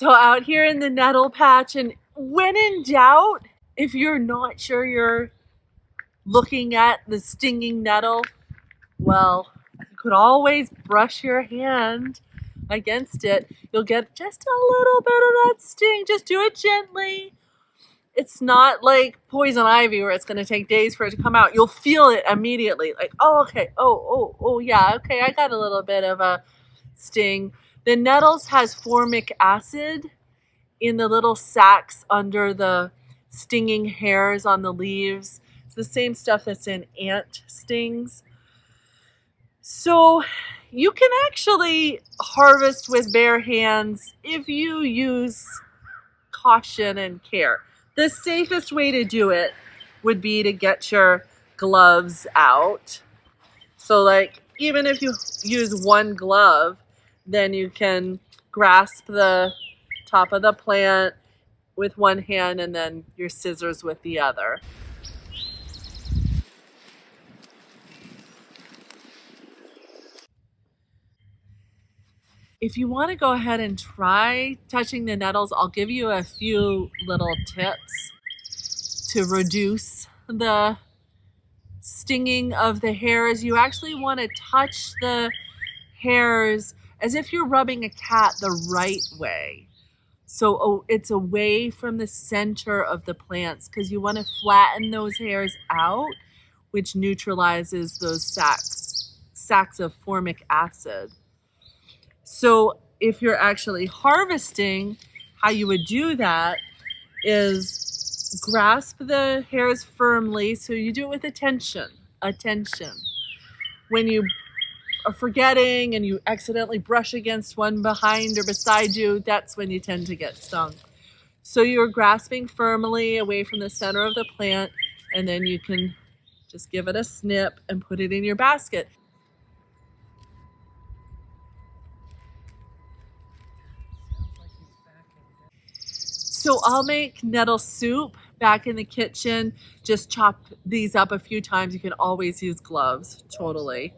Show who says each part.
Speaker 1: So out here in the nettle patch, and when in doubt, if you're not sure you're looking at the stinging nettle, well, you could always brush your hand against it. You'll get just a little bit of that sting. Just do it gently. It's not like poison ivy where it's going to take days for it to come out. You'll feel it immediately. Like, oh, okay. Oh, yeah. Okay, I got a little bit of a sting. The nettles has formic acid in the little sacs under the stinging hairs on the leaves. It's the same stuff that's in ant stings. So you can actually harvest with bare hands if you use caution and care. The safest way to do it would be to get your gloves out. So like even if you use one glove, then you can grasp the top of the plant with one hand and then your scissors with the other. If you want to go ahead and try touching the nettles, I'll give you a few little tips to reduce the stinging of the hairs. You actually want to touch the hairs as if you're rubbing a cat the right way. So it's away from the center of the plants because you want to flatten those hairs out, which neutralizes those sacs of formic acid. So if you're actually harvesting, how you would do that is grasp the hairs firmly. So you do it with attention. When you are forgetting and you accidentally brush against one behind or beside you, that's when you tend to get stung. So you're grasping firmly away from the center of the plant, and then you can just give it a snip and put it in your basket. So I'll make nettle soup back in the kitchen. Just chop these up a few times. You can always use gloves, totally.